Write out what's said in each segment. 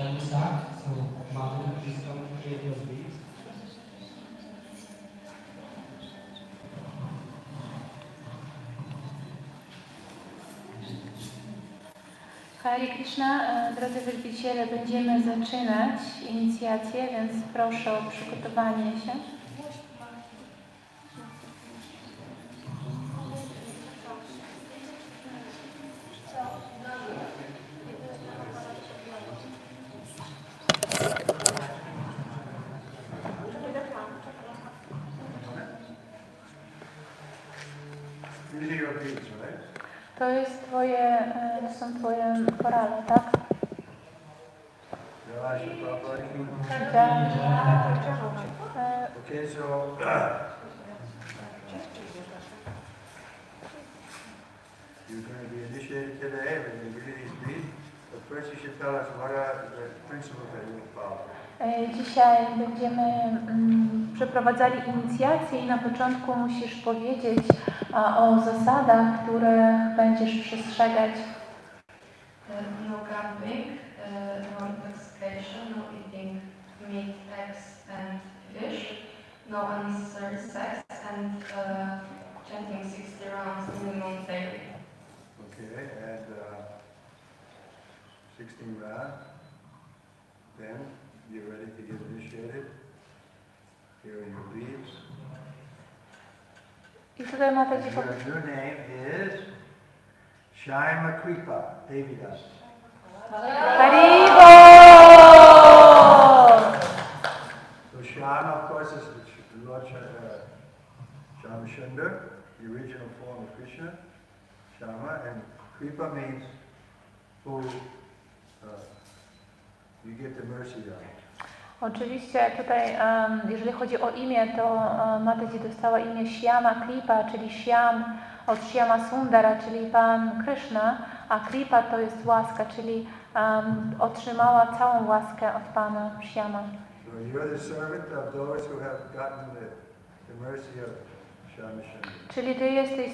Shall we start? So, Madhu, please come create your beats. Hare Krishna, drodzy wielbiciele, będziemy zaczynać inicjację, więc proszę o przygotowanie się. To jest to są twoje korale, tak? Okay, so you're going to be initiated today when you read these beads. But first you should tell us what are the principles that you follow. Dzisiaj będziemy przeprowadzali inicjację i na początku musisz powiedzieć o zasadach, które będziesz przestrzegać. No gambling, no intoxication, no eating meat, eggs and fish, no unnecessary sex and chanting 60 rounds minimum daily. Okay, and 16 rounds. Then you're ready to get initiated. Here are your beads. I tutaj ma taki Your name is Shaima Kripa Devidas. Haribo! So Shama, of course, is the Lord Shama Sundar, the original form of Krishna. Shama, and Kripa means who you get the mercy of. Oczywiście tutaj, jeżeli chodzi o imię, to Mataji dostała imię Shyama Kripa, czyli Shyam od Shyama Sundara, czyli Pan Krishna, a Kripa to jest łaska, czyli otrzymała całą łaskę od Pana Shyama. So you're the servant of those who have gotten the mercy of Shama Sundar. Czyli Ty jesteś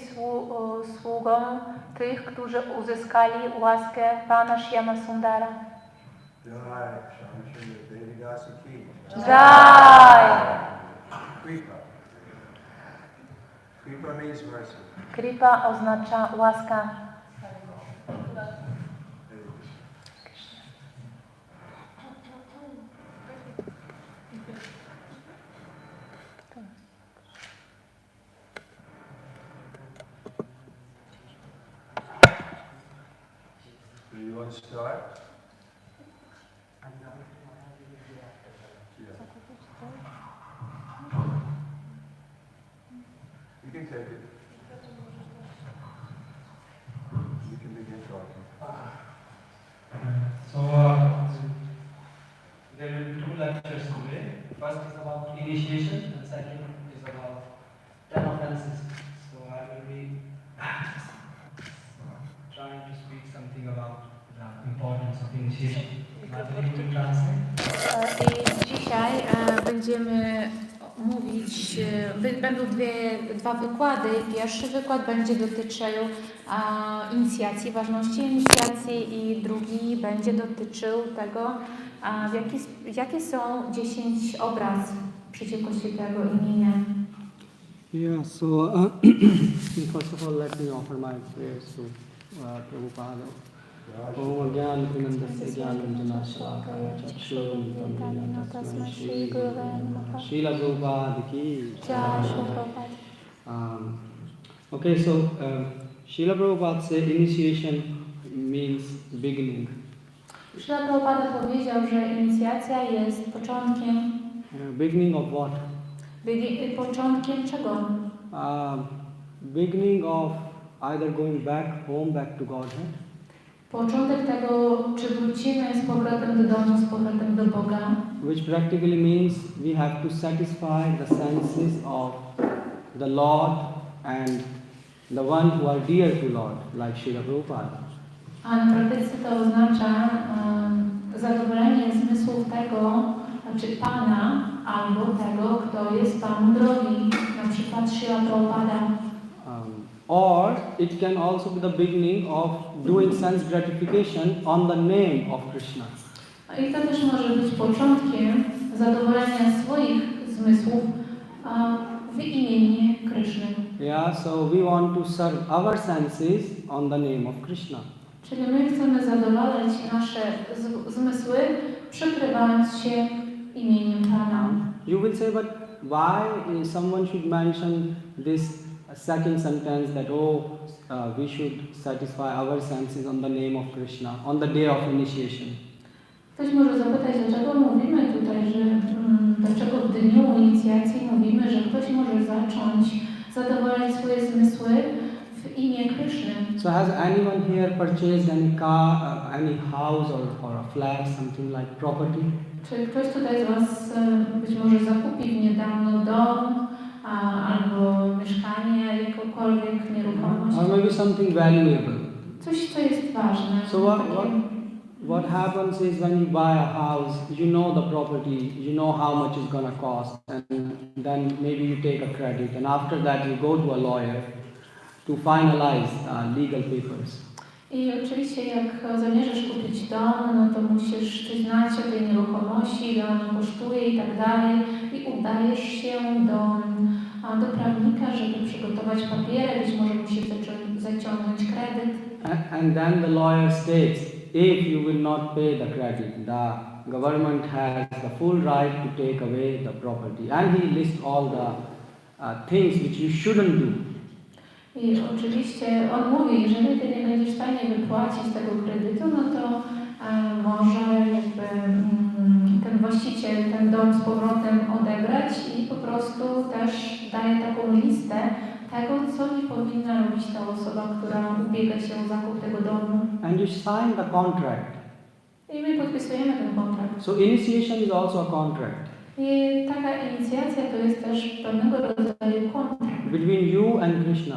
sługą tych, którzy uzyskali łaskę Pana Shyama Sundara. Jai, Shama Sundar, Devidasi Ki. Jai! Kripa. Kripa means mercy. Kripa oznacza łaska. Do you want to start? Yeah. You can take it. You can begin talking. So, there will be 2 lectures today. First is about initiation, and second is about 10 offenses. So I will be trying to speak something about the importance of initiation. Madhu, you will translate. I dzisiaj będziemy mówić, będą dwa wykłady. Pierwszy wykład będzie dotyczył inicjacji, ważności inicjacji i drugi będzie dotyczył tego, jakie są 10 obraz przeciwko świętego imienia. Yeah, so first of all, let me offer my prayers to Prabhupada. Om Gyan Pinandasya Gyananjana Shalakaya Chakshur Tasmai Shri Gurave Namaha. Srila Prabhupada ki Jai Shri Prabhupada. Okay, so Srila Prabhupada said initiation means beginning. Srila Prabhupada powiedział, że inicjacja jest początkiem. Beginning of what? Początkiem czego? Beginning of either going back home, back to Godhead. Początek tego, czy wrócimy z powrotem do domu, z powrotem do Boga. Which practically means we have to satisfy the senses of the Lord and the one who are dear to Lord, like Srila Prabhupada. A na praktyce to oznacza zadowolenie zmysłów tego, czy Pana, albo tego, kto jest Panu drogi, na przykład Srila Prabhupada. Or it can also be the beginning of doing sense gratification on the name of Krishna. I to też może być początkiem zadowolenia swoich zmysłów w imieniu Kryszny. Yeah, so we want to serve our senses on the name of Krishna. Czyli my chcemy zadowalać nasze zmysły, przykrywając się imieniem Pana. You will say, but why someone should mention this second sentence that we should satisfy our senses on the name of Krishna on the day of initiation? Ktoś może zapytać, dlaczego mówimy tutaj, dlaczego w dniu inicjacji mówimy, że ktoś może zacząć zadowalać swoje zmysły w imię Kryszny. So has anyone here purchased any car, any house or a flat, something like property? Czy ktoś tutaj z Was być może zakupił niedawno dom albo mieszkanie, jakąkolwiek nieruchomość? Or maybe something valuable. Coś, co jest ważne. So what happens is when you buy a house, you know the property, you know how much it's gonna cost, and then maybe you take a credit, and after that you go to a lawyer to finalize legal papers. I oczywiście jak zamierzasz kupić dom, no to musisz coś znać o tej nieruchomości, ile ona kosztuje i tak dalej. I udajesz się do prawnika, żeby przygotować papiery, być może musisz zaciągnąć kredyt. And then the lawyer states, if you will not pay the credit, the government has the full right to take away the property. And he lists all the things which you shouldn't do. I oczywiście on mówi, jeżeli ty nie będziesz w stanie wypłacić tego kredytu, no to może jakby ten właściciel ten dom z powrotem odebrać i po prostu też daje taką listę tego, co nie powinna robić ta osoba, która ubiega się o zakup tego domu. And you sign the contract. I my podpisujemy ten kontrakt. So initiation is also a contract. I taka inicjacja to jest też pewnego rodzaju kontrakt Between you and Krishna.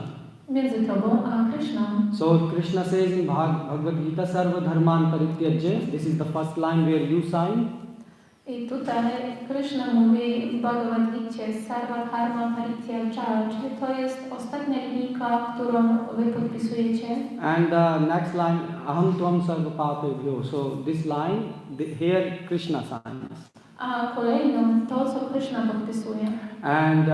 między tobą a Kryszną. So Krishna says in Bhagavad Gita, Sarva Dharman Parityajya, this is the first line where you sign. I tutaj Kryszna mówi w Bhagavad Gicie Sarva Dharma Parityajya, czyli to jest ostatnia linijka, którą wy podpisujecie. And the next line, Aham Tvam Sarva Papebhyo. So this line, here Krishna signs. A kolejną to, co Kryszna podpisuje. And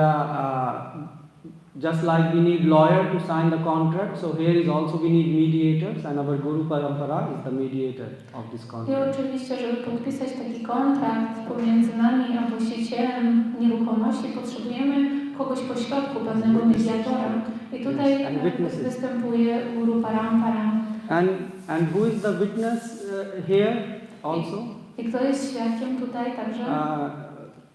just like we need lawyer to sign the contract, so here is also we need mediators, and our Guru Parampara is the mediator of this I contract. oczywiście, żeby podpisać taki kontrakt pomiędzy nami a właścicielem nieruchomości, potrzebujemy kogoś pośrodku, pewnego mediatora. I tutaj występuje Guru Parampara. And who is the witness here also? I kto jest świadkiem tutaj także?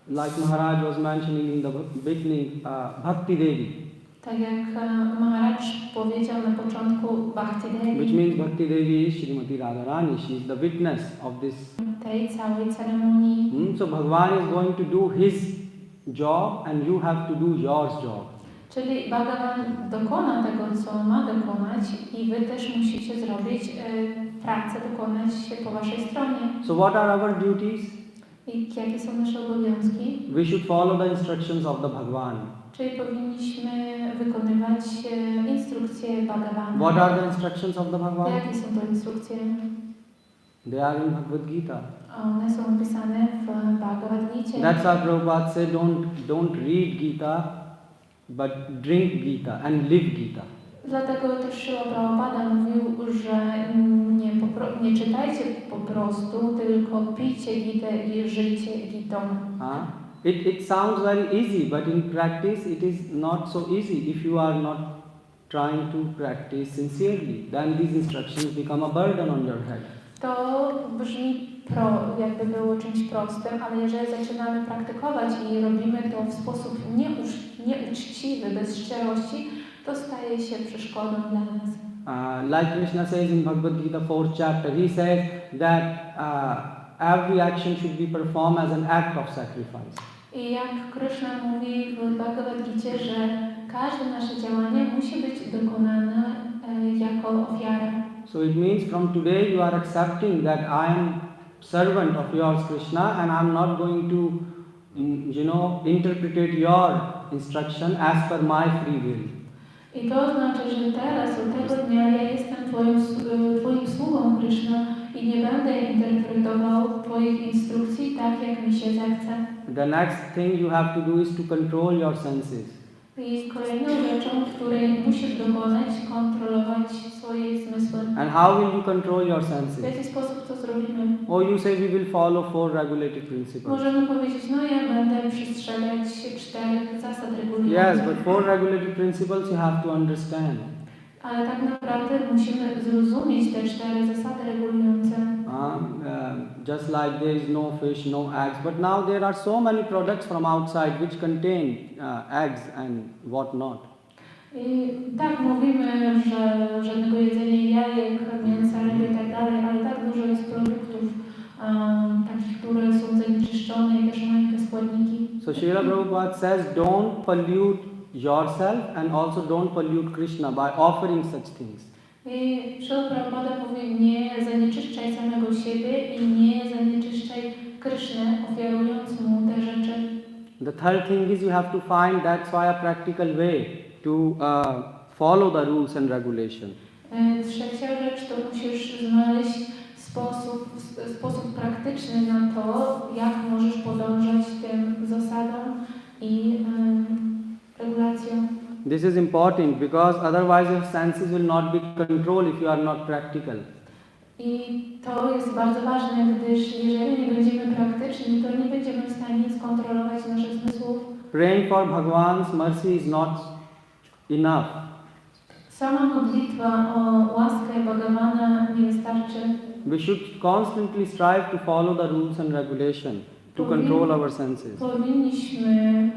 Like Maharaj was mentioning in the beginning, Bhakti Devi. Tak jak Maharaj powiedział na początku Bhakti Devi. Which means Bhakti Devi is Srimati Radharani. She is the witness of this. Tej całej ceremonii. So Bhagavan is going to do his job and you have to do yours job. Czyli Bhagavan dokona tego, co ma dokonać i wy też musicie zrobić pracę, dokonać po waszej stronie. So what are our duties? I jakie są nasze obowiązki? We should follow the instructions of the Bhagavan. Czyli powinniśmy wykonywać instrukcje Bhagavana. What are the instructions of the Bhagavan? Jakie są to instrukcje? They are in Bhagavad Gita. One są opisane w Bhagavad Gicie. That's why Prabhupada said don't read Gita, but drink Gita and live Gita. Dlatego też Śrila Prabhupada mówił, że nie czytajcie po prostu, tylko pijcie Gitę i żyjcie Gitą. It sounds very easy, but in practice it is not so easy if you are not trying to practice sincerely. Then these instructions become a burden on your head. To brzmi jakby było czymś prostym, ale jeżeli zaczynamy praktykować i robimy to w sposób nieuczciwy, bez szczerości, to staje się przeszkodą dla nas. Like Krishna says in Bhagavad Gita 4th chapter, he says that every action should be performed as an act of sacrifice. I jak Krishna mówi w Bhagavad Gicie, że każde nasze działanie musi być dokonane jako ofiara. So it means from today you are accepting that I am servant of yours, Krishna, and I am not going to, interpret your instruction as per my free will. I to oznacza, że teraz, od tego dnia ja jestem Twoim sługą, Krishna, i nie będę interpretował Twoich instrukcji tak, jak mi się zechce. The next thing you have to do is to control your senses. I kolejną rzeczą, której musisz dokonać, kontrolować swoje zmysły. And how will you control your W senses? jaki sposób to zrobimy? Or you say we will follow 4 regulative principles. Możemy powiedzieć, no ja będę przestrzegać 4 zasad Yes, regulujących. but 4 regulative principles you have to understand. Ale tak naprawdę musimy zrozumieć te 4 zasady regulujące. Just like there is no fish, no eggs, but now there are so many products from outside which contain eggs and what not. I tak mówimy, że żadnego jedzenia jajek, mięsa, ryby i tak dalej, ale tak dużo jest produktów takich, które są zanieczyszczone i też mają te składniki. So Srila Prabhupada says don't pollute yourself and also don't pollute Krishna by offering such things. I Srila Prabhupada mówi, nie zanieczyszczaj samego siebie i nie zanieczyszczaj Kryszny, ofiarując mu te rzeczy. The third thing is you have to find that's why a practical way to follow the rules and regulation. Trzecia rzecz to musisz znaleźć sposób praktyczny na to, jak możesz podążać tym zasadom i regulacjom. This is important because otherwise your senses will not be controlled if you are not practical. I to jest bardzo ważne, gdyż jeżeli nie będziemy praktyczni, to nie będziemy w stanie skontrolować naszych zmysłów. Praying for Bhagwan's mercy is not enough. Sama modlitwa o łaskę Bhagavana nie wystarczy. We should constantly strive to follow the rules and regulation to control our senses. Powinniśmy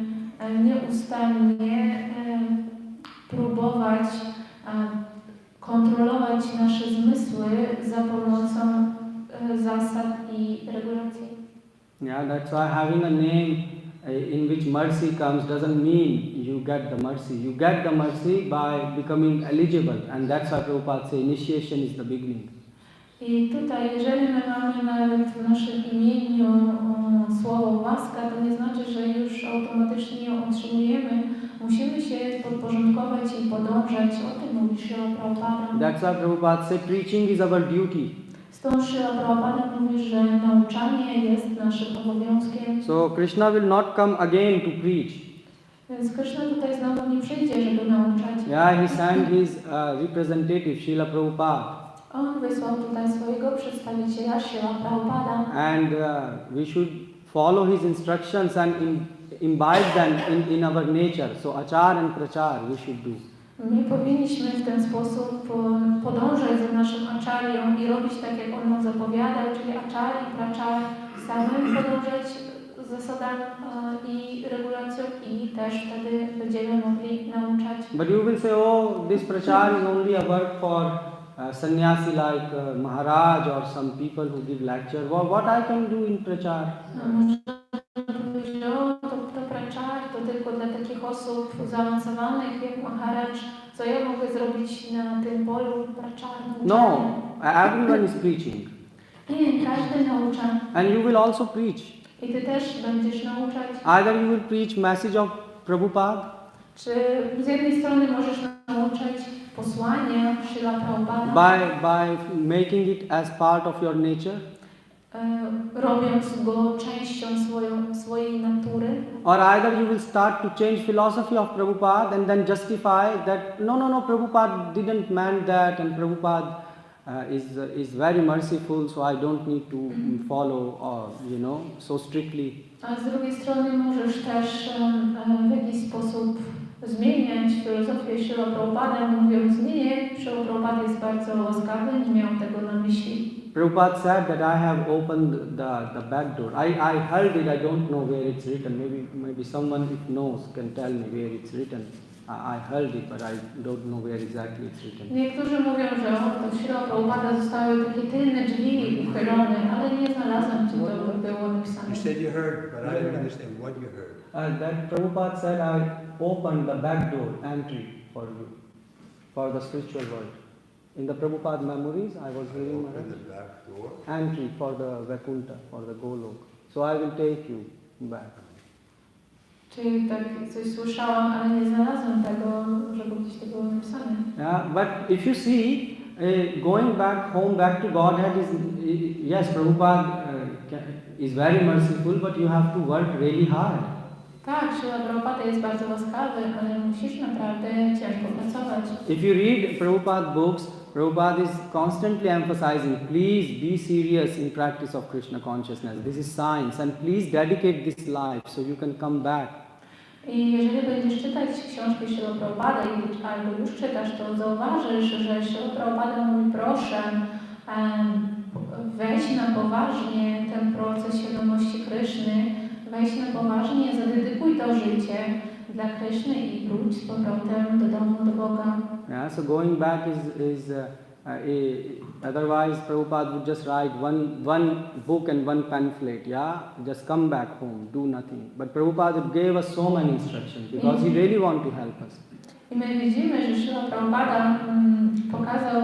nieustannie próbować kontrolować nasze zmysły za pomocą zasad i regulacji. Yeah, that's why having a name in which mercy comes doesn't mean you get the mercy. You get the mercy by becoming eligible, and that's why Prabhupada says initiation is the beginning. I tutaj, jeżeli my mamy nawet w naszym imieniu słowo łaska, to nie znaczy, że już automatycznie ją otrzymujemy. Musimy się podporządkować i podążać. O tym mówi Srila Prabhupada. That's why Prabhupada said preaching is our duty. Stąd Srila Prabhupada mówi, że nauczanie jest naszym obowiązkiem. So Krishna will not come again to preach. Więc Krishna tutaj znowu nie przyjdzie, żeby nauczać. Yeah, he sent his representative, Srila Prabhupada. On wysłał tutaj swojego przedstawiciela, Srila Prabhupada. And we should follow his instructions and imbibe them in our nature. So achar and prachar we should do. My powinniśmy w ten sposób podążać za naszym aczarią i robić tak, jak on nam zapowiadał, czyli aczar i prachar, samym podążać zasadami i regulacją i też wtedy będziemy mogli nauczać. But you will say, oh, this prachar is only a work for sannyasi like Maharaj or some people who give lecture. What I can do in prachar? To prachar to tylko dla takich osób zaawansowanych jak Maharaj. Co ja mogę zrobić na tym polu prachar? No, everyone is preaching. Nie, każdy naucza. And you will also preach. I ty też będziesz nauczać. Either you will preach message of Prabhupada. Czy z jednej strony możesz nauczać posłanie Srila Prabhupada, By making it as part of your nature. Robiąc go częścią swojej natury. Or either you will start to change philosophy of Prabhupada and then justify that no, Prabhupada didn't mean that and Prabhupada is very merciful, so I don't need to follow so strictly. A z drugiej strony możesz też w jakiś sposób zmieniać filozofię Srila Prabhupada, mówiąc nie, Srila Prabhupada jest bardzo łaskawy, nie miał tego na myśli. Prabhupada said that I have opened the back door. I heard it, I don't know where it's written. Maybe someone who knows can tell me where it's written. I heard it, but I don't know where exactly it's written. Niektórzy mówią, że od Srila Prabhupada zostały takie tylne drzwi uchylone, ale nie znalazłem, czy to było napisane. You said you heard, but I didn't understand what you heard. That Prabhupada said I opened the back door entry for you, for the spiritual world. In the Prabhupada memories, I was reading The back door. entry for the Vaikuntha, for the Golok. So I will take you back. Czyli tak coś słyszałam, ale nie znalazłem tego, żeby gdzieś to było napisane. Yeah, but if you see, going back home, back to Godhead yes, Prabhupada is very merciful, but you have to work really hard. Tak, Śrila Prabhupada jest bardzo łaskawy, ale musisz naprawdę ciężko pracować. If you read Prabhupada books, Prabhupada is constantly emphasizing, please be serious in practice of Krishna consciousness. This is science, and please dedicate this life so you can come back. I jeżeli będziesz czytać książki Śrila Prabhupada albo już czytasz, to zauważysz, że Śrila Prabhupada mówi, proszę, weź na poważnie ten proces świadomości Kryszny, weź na poważnie, zadedykuj to życie dla Kryszny i wróć z powrotem do domu, do Boga. Yeah, so going back is otherwise Prabhupada would just write one book and one pamphlet, yeah, just come back home, do nothing. But Prabhupada gave us so many instructions because he really want to help us. I my widzimy, że Śrila Prabhupada pokazał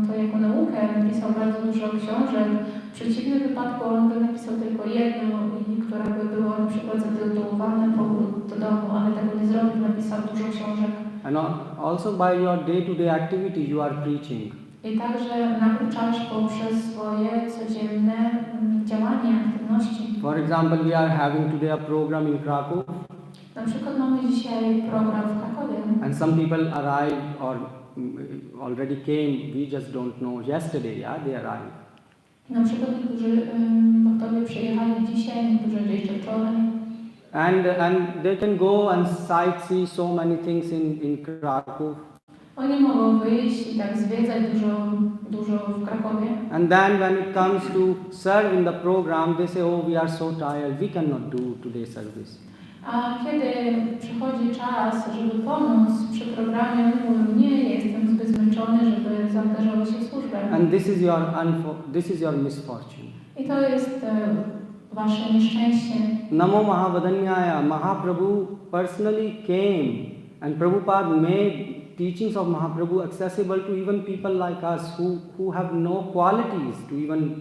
to jako naukę, napisał bardzo dużo książek. W przeciwnym wypadku on by napisał tylko jedną, która by była na przykład zatytułowana Powrót do domu, ale tego nie zrobił, napisał dużo książek. And also by your day-to-day activity you are preaching. I także nauczasz poprzez swoje codzienne działania, aktywności. For example, we are having today a program in Krakow. Na przykład mamy dzisiaj program w Krakowie. And some people arrived or already came, we just don't know. Yesterday, yeah, they arrived. Na przykład niektórzy Bhaktowie przyjechali dzisiaj, niektórzy jeszcze wczoraj. And they can go and sightsee so many things in Krakow. Oni mogą wyjść i tak zwiedzać dużo w Krakowie. And then when it comes to serve in the program, they say, oh, we are so tired, we cannot do today's service. A kiedy przychodzi czas, żeby pomóc przy programie, oni mówią, nie, jestem zbyt zmęczony, żeby zaangażować się w służbę. And this is your misfortune. I to jest wasze nieszczęście. Namo Mahavadanyaya, Mahaprabhu personally came and Prabhupada made teachings of Mahaprabhu accessible to even people like us who have no qualities to even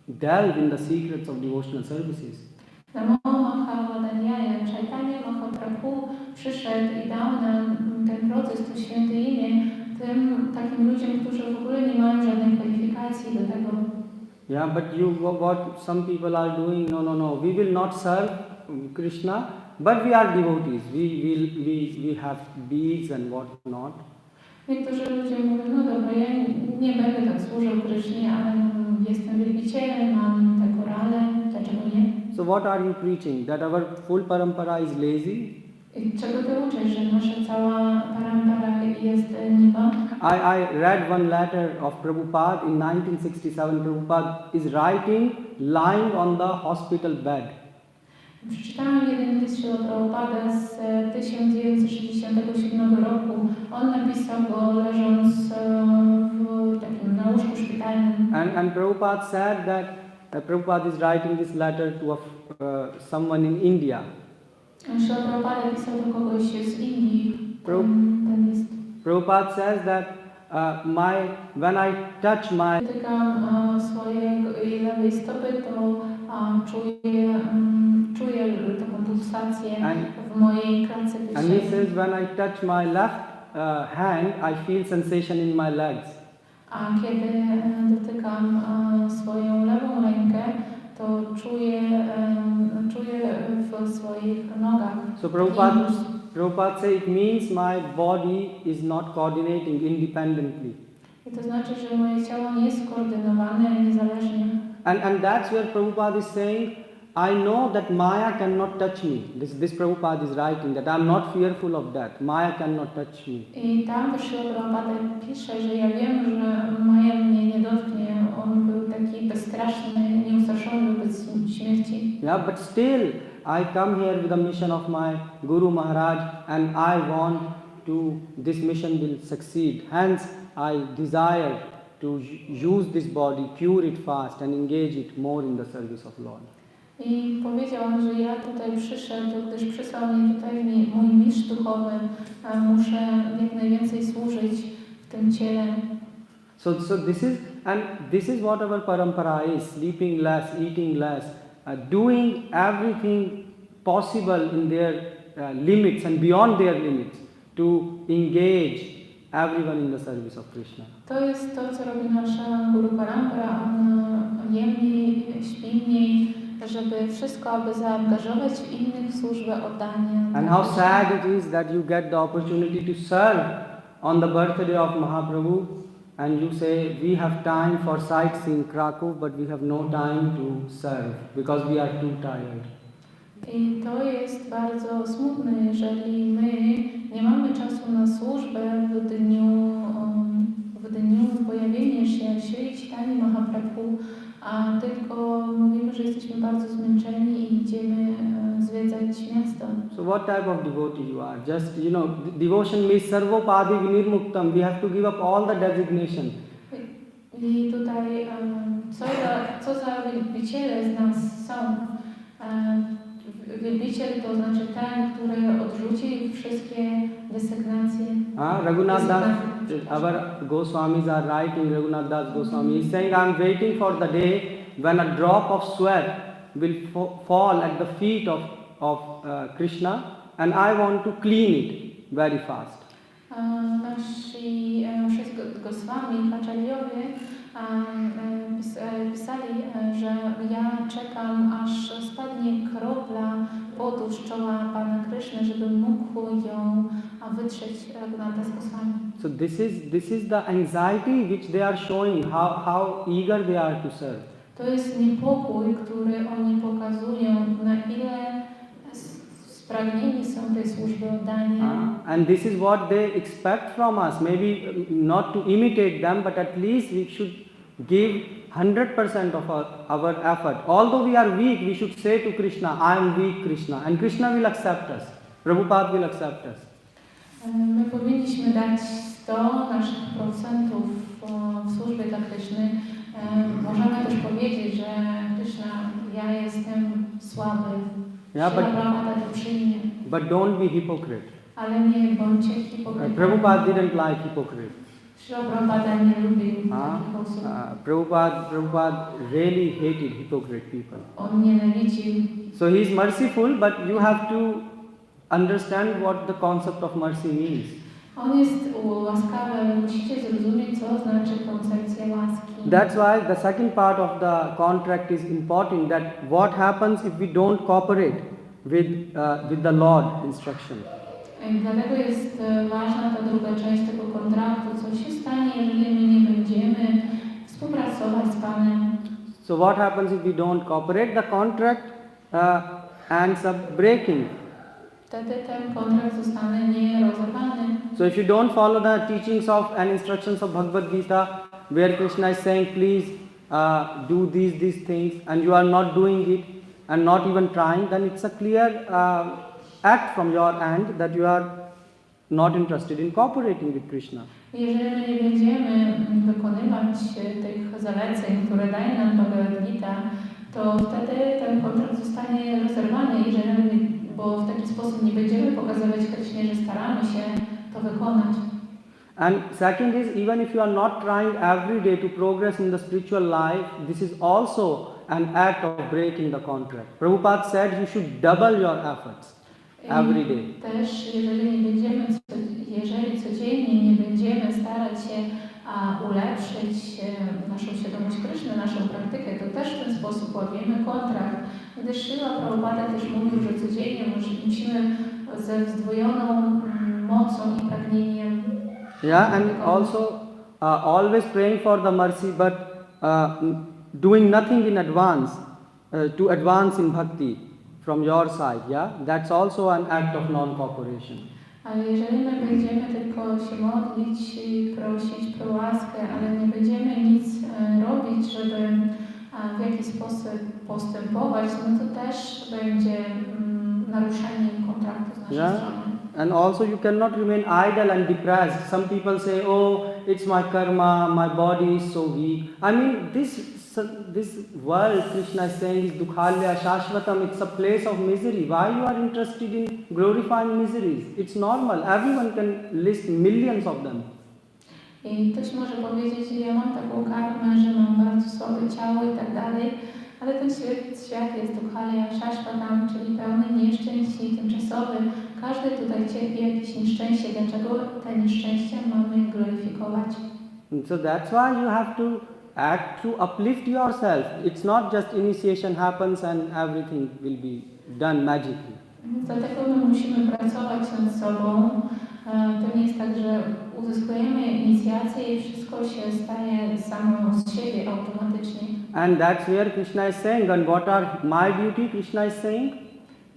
delve in the secrets of devotional services. Namo Mahavadanyaya, Chaitanya Mahaprabhu przyszedł i dał nam ten proces, to święte imię, tym takim ludziom, którzy w ogóle nie mają żadnej kwalifikacji do tego. Yeah, but what some people are doing, no, we will not serve Krishna, but we are devotees. We have deeds and what not. Niektórzy ludzie mówią, no dobra, ja nie będę tak służył Krysznie, ale jestem wielbicielem, mam te korale, dlaczego nie? So what are you preaching? That our full parampara is lazy? Czego ty uczysz, że nasza cała parampara jest leniwa? I read one letter of Prabhupada in 1967. Prabhupada is writing lying on the hospital bed. Przeczytałam jeden list Śrila Prabhupada z 1967 roku. On napisał go leżąc w takim na łóżku szpitalnym. And Prabhupada said that Prabhupada is writing this letter to someone in India. Śrila Prabhupada pisał do kogoś z Indii. Ten list. Prabhupada says that when I touch my Dotykam swojej lewej stopy, to czuję taką pulsację w mojej klatce piersiowej. And he says when I touch my left hand, I feel sensation in my legs. A kiedy dotykam swoją lewą rękę, to czuję w swoich nogach. So Prabhupada says it means my body is not coordinating independently. I to znaczy, że moje ciało nie jest skoordynowane niezależnie. And that's where Prabhupada is saying, I know that Maya cannot touch me. This Prabhupada is writing that I'm not fearful of death. Maya cannot touch me. I tam też Prabhupada pisze, że ja wiem, że Maja mnie nie dotknie. On był taki bezstraszny, nieustraszony wobec śmierci. Yeah, but still I come here with the mission of my Guru Maharaj and I want this mission will succeed. Hence I desire to use this body, cure it fast and engage it more in the service of Lord. I powiedział on, że ja tutaj przyszedł, gdyż przysłał mnie tutaj mój mistrz duchowy, a muszę jak najwięcej służyć w tym ciele. So this is what our parampara is: sleeping less, eating less, doing everything possible in their limits and beyond their limits to engage everyone in the service of Krishna. To jest to, co robi nasza Guru Parampara. On je mniej, śpi mniej, żeby wszystko, aby zaangażować innych w służbę oddania. And how sad it is that you get the opportunity to serve on the birthday of Mahaprabhu and you say we have time for sightseeing Krakow but we have no time to serve because we are too tired. I to jest bardzo smutne, jeżeli my nie mamy czasu na służbę w dniu pojawienia się Śri Chaitanya Mahaprabhu, a tylko mówimy, że jesteśmy bardzo zmęczeni i idziemy zwiedzać miasto. So what type of devotee you are? Just, devotion means sarvopadi vinirmuktam. We have to give up all the designation. I tutaj co za wielbiciele z nas są? Wielbiciel to znaczy ten, który odrzucił wszystkie desygnacje. Raghunath Das, our Goswamis are writing, Raghunath Das Goswami is saying, I am waiting for the day when a drop of sweat will fall at the feet of Krishna and I want to clean it very fast. Nasi Goswami, Acharyowie pisali, że ja czekam, aż spadnie kropla potu z czoła Pana Kryszny, żebym mógł ją wytrzeć Raghunatha z Goswami. So this is the anxiety which they are showing, how eager they are to serve. To jest niepokój, który oni pokazują, na ile spragnieni są tej służby oddania. And this is what they expect from us. Maybe not to imitate them, but at least we should give 100% of our effort. Although we are weak, we should say to Krishna, I am weak, Krishna. And Krishna will accept us. Prabhupada will accept us. My powinniśmy dać 100 naszych procentów w służbie dla Kryszny. Możemy też powiedzieć, że Krishna, ja jestem słaby. But don't be hypocrite. Ale nie bądźcie hipokrytami. Prabhupada didn't like hypocrite. Prabhupada nie lubił takich osób. Prabhupada really hated hypocrite people. On nienawidził. So he is merciful, but you have to understand what the concept of mercy means. On jest łaskawy, ale musicie zrozumieć, co znaczy koncepcja łaski. That's why the second part of the contract is important, that what happens if we don't cooperate with the Lord instruction. I dlatego jest ważna ta druga część tego kontraktu, co się stanie, jeżeli my nie będziemy współpracować z Panem. So what happens if we don't cooperate? The contract ends up breaking. Wtedy ten kontrakt zostanie nierozerwany. So if you don't follow the teachings of and instructions of Bhagavad Gita, where Krishna is saying, please do these things, and you are not doing it and not even trying, then it's a clear act from your end that you are not interested in cooperating with Krishna. Jeżeli my nie będziemy wykonywać tych zaleceń, które daje nam Bhagavad Gita, to wtedy ten kontrakt zostanie rozerwany, bo w taki sposób nie będziemy pokazywać Krysznie, że staramy się to wykonać. And second is, even if you are not trying every day to progress in the spiritual life, this is also an act of breaking the contract. Prabhupada said you should double your efforts every day. Też jeżeli codziennie nie będziemy starać się ulepszyć naszą świadomość Kryszny, naszą praktykę, to też w ten sposób łapiemy kontrakt. Gdyż Śrila Prabhupada też mówił, że codziennie musimy ze zdwojoną mocą i pragnieniem. Yeah, and also always praying for the mercy, but doing nothing in advance to advance in bhakti from your side. Yeah, that's also an act of non-cooperation. Ale jeżeli my będziemy tylko się modlić i prosić o łaskę, ale nie będziemy nic robić, żeby w jakiś sposób postępować, no to też będzie naruszenie kontraktu z naszej strony. And also you cannot remain idle and depressed. Some people say, oh, it's my karma, my body is so weak. I mean, this world, Krishna is saying, is dukhalya shashvatam, it's a place of misery. Why you are interested in glorifying miseries? It's normal. Everyone can list millions of them. I ktoś może powiedzieć, że ja mam taką karmę, że mam bardzo słabe ciało i tak dalej, ale ten świat jest dukhalya shashvatam, czyli pełny nieszczęść i tymczasowy. Każdy tutaj cierpi jakieś nieszczęście. Dlaczego te nieszczęścia mamy gloryfikować? And so that's why you have to act to uplift yourself. It's not just initiation happens and everything will be done magically. Dlatego my musimy pracować nad sobą. To nie jest tak, że uzyskujemy inicjację i wszystko się staje samo z siebie automatycznie. And that's where Krishna is saying, and what are my duty, Krishna is saying?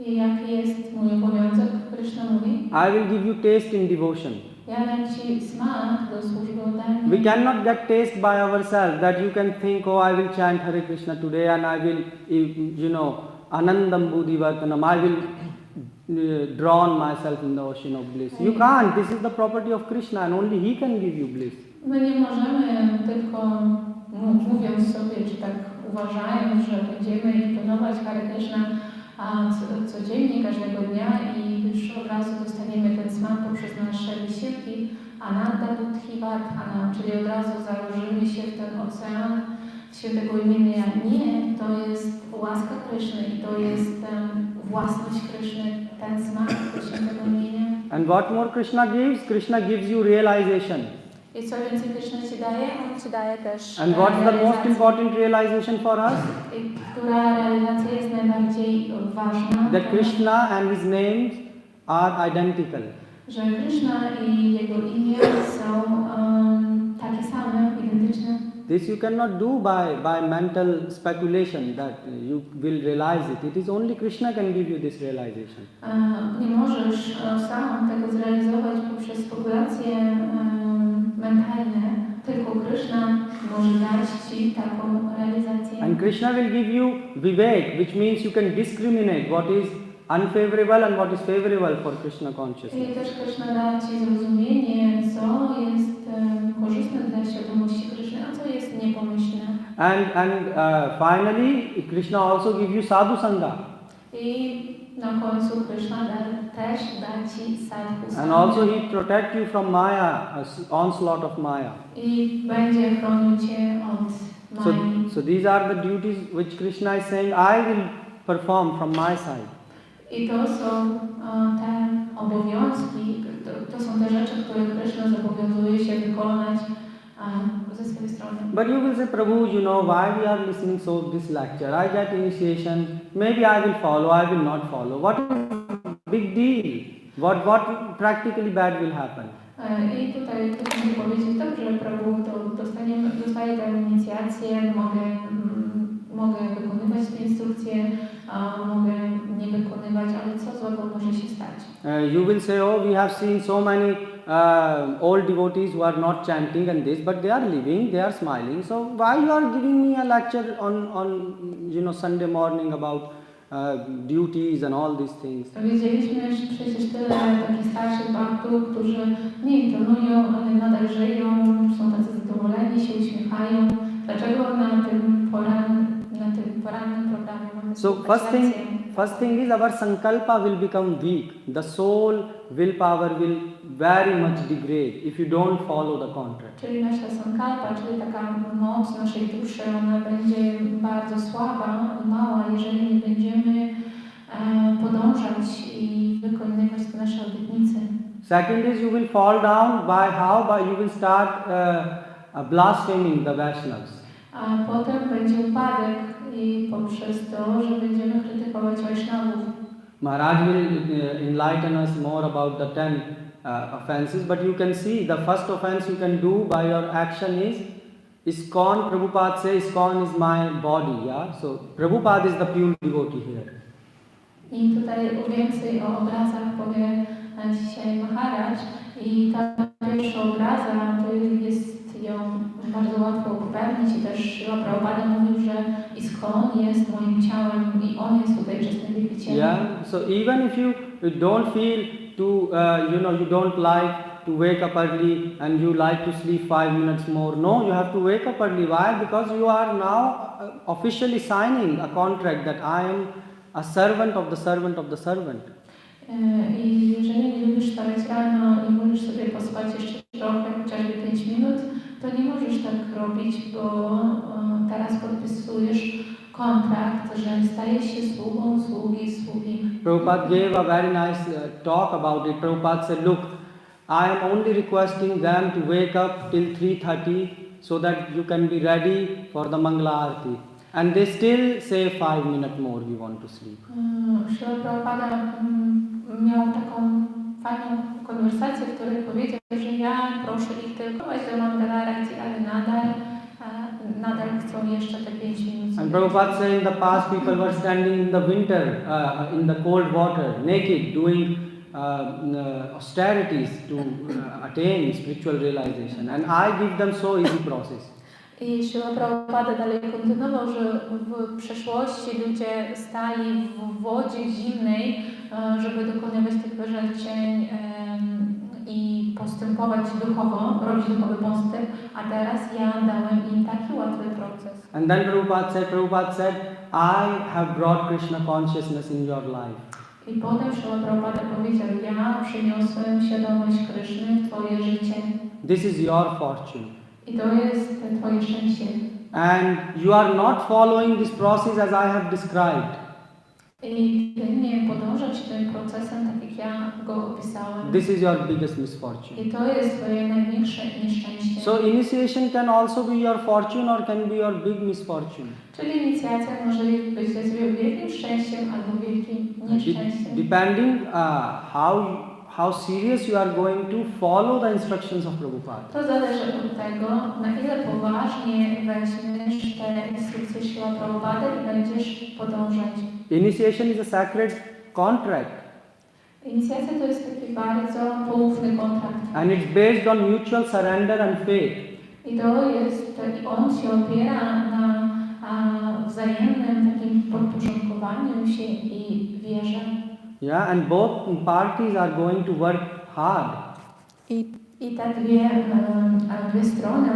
I jaki jest mój obowiązek? Krishna mówi. I will give you taste in devotion. Ja dam Ci smak do służby oddania. We cannot get taste by ourselves, that you can think, oh, I will chant Hare Krishna today and I will, Anandam Buddhivartanam, I will drown myself in the ocean of bliss. You can't. This is the property of Krishna and only He can give you bliss. My nie możemy tylko mówiąc sobie, czy tak uważając, że będziemy intonować Hare Krishna codziennie, każdego dnia i już od razu dostaniemy ten smak poprzez nasze wysiłki Ananda Buddhivartanam, czyli od razu zanurzymy się w ten ocean świętego imienia. Nie, to jest łaska Kryszny i to jest własność Kryszny, ten smak świętego imienia. And what more Krishna gives? Krishna gives you realization. I co więcej Kryszna Ci daje? On Ci daje też And what's the most important realization for us? I która realizacja jest najbardziej ważna? That Krishna and His names are identical. Że Kryszna i Jego imię są takie same, identyczne. This you cannot do by mental speculation that you will realize it. It is only Krishna can give you this realization. Nie możesz sam tego zrealizować poprzez spekulacje mentalne, tylko Kryszna może dać Ci taką realizację. And Krishna will give you vivek, which means you can discriminate what is unfavorable and what is favorable for Krishna I consciousness. też Kryszna da Ci zrozumienie, co jest korzystne dla świadomości Kryszny, a co jest niepomyślne. And finally, Krishna also give you sadhu sangha. I na końcu Kryszna też da Ci sadhu And also He protect you from Maya, onslaught of Maya. I będzie chronił Cię od Mai. So these are the duties which Krishna is saying, I will perform from my side. I to są te obowiązki, to są te rzeczy, które Kryszna zobowiązuje się wykonać ze swojej strony. But you will say, Prabhu, you know why we are listening so this lecture? I get initiation, maybe I will follow, I will not follow. What is the big deal? What practically bad will happen? I tutaj ktoś może powiedzieć, dobrze, Prabhu, to dostaję tę inicjację, mogę wykonywać te instrukcje, mogę nie wykonywać, ale co złego może się stać? You will say, oh, we have seen so many old devotees who are not chanting and this, but they are living, they are smiling. So why you are giving me a lecture on Sunday morning about duties and all these things? Widzieliśmy przecież tyle takich starszych bhaktów, którzy nie intonują, ale nadal żyją, są tacy zadowoleni, się uśmiechają. Dlaczego na tym porannym programie mamy So first thing is our sankalpa will become weak. The soul willpower will very much degrade if you don't follow the contract. Czyli nasza sankalpa, czyli taka moc naszej duszy, ona będzie bardzo słaba, mała, jeżeli nie będziemy podążać i wykonywać te nasze obietnice. Second is you will fall down by how? By you will start blaspheming the Vaishnavas. A potem będzie upadek i poprzez to, że będziemy krytykować Vaishnavów. Maharaj will enlighten us more about the 10 offenses, but you can see the first offense you can do by your action is ISKCON. Prabhupada says ISKCON is my body, yeah? So Prabhupada is the pure devotee here. I tutaj więcej o obrazach powie dzisiaj Maharaj i ta pierwsza obraza to jest ją bardzo łatwo upewnić i też Prabhupada mówił, że ISKCON jest moim ciałem i on jest tutaj przez ten wielki Yeah, so even if you don't feel to, you don't like to wake up early and you like to sleep 5 minutes more, no, you have to wake up early. Why? Because you are now officially signing a contract that I am a servant of the servant of the servant. I jeżeli nie lubisz wstawać rano i możesz sobie pospać jeszcze trochę, chociażby 5 minut, to nie możesz tak robić, bo teraz podpisujesz kontrakt, że stajesz się sługą sługi Prabhupada gave a very nice talk about it. Prabhupada said, look, I am only requesting them to wake up till 3:30 so that you can be ready for the Mangala Arati. And they still say 5 minutes more, we want to sleep. Śrila Prabhupada miał taką fajną konwersację, w której powiedział, że ja proszę ich tylko wejść do Mangala Arati, ale nadal chcą jeszcze te 5 minut. And Prabhupada said in the past people were standing in the winter, in the cold water, naked, doing austerities to attain spiritual realization. And I give them so easy process. I Śrila Prabhupada dalej kontynuował, że w przeszłości ludzie stali w wodzie zimnej, żeby dokonywać tych wyrzeczeń i postępować duchowo, robić duchowy postęp, a teraz ja dałem im taki łatwy proces. And then Prabhupada said, I have brought Krishna consciousness in your life. I potem Śrila Prabhupada powiedział, ja przyniosłem świadomość Kryszny w Twoje życie. This is your fortune. I to jest Twoje szczęście. And you are not following this process as I have described. I Ty nie podążasz tym procesem, tak jak ja go opisałem. This is your biggest misfortune. I to jest Twoje największe nieszczęście. So initiation can also be your fortune or can be your big misfortune. Czyli inicjacja może być dla Ciebie wielkim szczęściem albo wielkim nieszczęściem. Depending how serious you are going to follow the instructions of Prabhupada. To zależy od tego, na ile poważnie weźmiesz te instrukcje Śrila Prabhupada i będziesz podążać. Initiation is a sacred contract. Inicjacja to jest taki bardzo poufny kontrakt. And it's based on mutual surrender and faith. I to jest, i on się opiera na wzajemnym takim podporządkowaniu się i wierze. Yeah, and both parties are going to work hard. I te dwie strony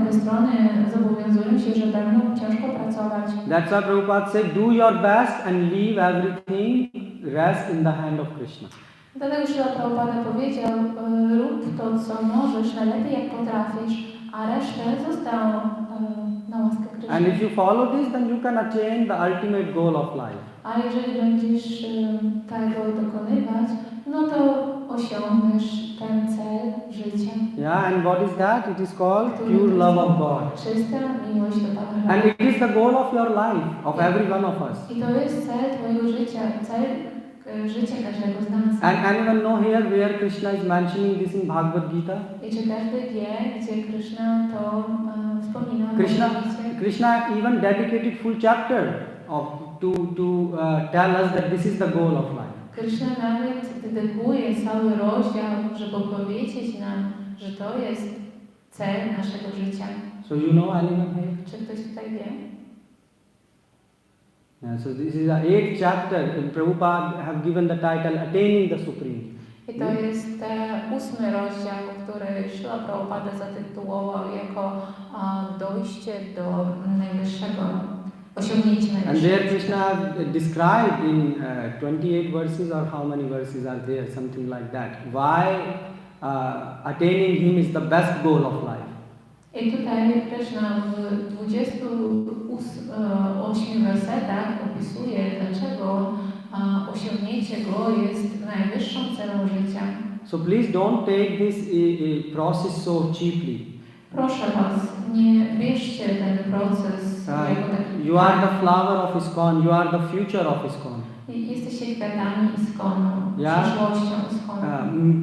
zobowiązują się, że będą ciężko pracować. That's why Prabhupada said, do your best and leave everything, rest in the hand of Krishna. Dlatego Śrila Prabhupada powiedział, rób to, co możesz, najlepiej jak potrafisz, a resztę zostało na łaskę Kryszny. And if you follow this, then you can attain the ultimate goal of life. A jeżeli będziesz tego dokonywać, no to osiągniesz ten cel życia. Yeah, and what is that? It is called pure love of God. Czysta miłość do Pana. And it is the goal of your life, of every one of us. I to jest cel Twojego życia, cel życia każdego z nas. And anyone know here where Krishna is mentioning this in Bhagavad Gita? I czy każdy wie, gdzie Kryszna to wspomina? Krishna even dedicated full chapter to tell us that this is the goal of life. Kryszna nawet dedykuje cały rozdział, żeby powiedzieć nam, że to jest cel naszego życia. So you know anyone here? Czy ktoś tutaj wie? Yeah, so this is the 8th chapter, and Prabhupada have given the title Attaining the Supreme. I to jest 8 rozdział, który Śrila Prabhupada zatytułował jako dojście do najwyższego, osiągnięcie And najwyższego. there Krishna described in 28 verses, or how many verses are there, something like that, why attaining Him is the best goal of life. I tutaj Krishna w 28 wersetach opisuje, dlaczego osiągnięcie go jest najwyższą celą życia. So please don't take this process so cheaply. Proszę Was, nie bierzcie ten proces jako taki. You are the flower of ISKCON, you are the future of ISKCON. Jesteście kwiatami ISKCONu, Yeah. przyszłością ISKCONu.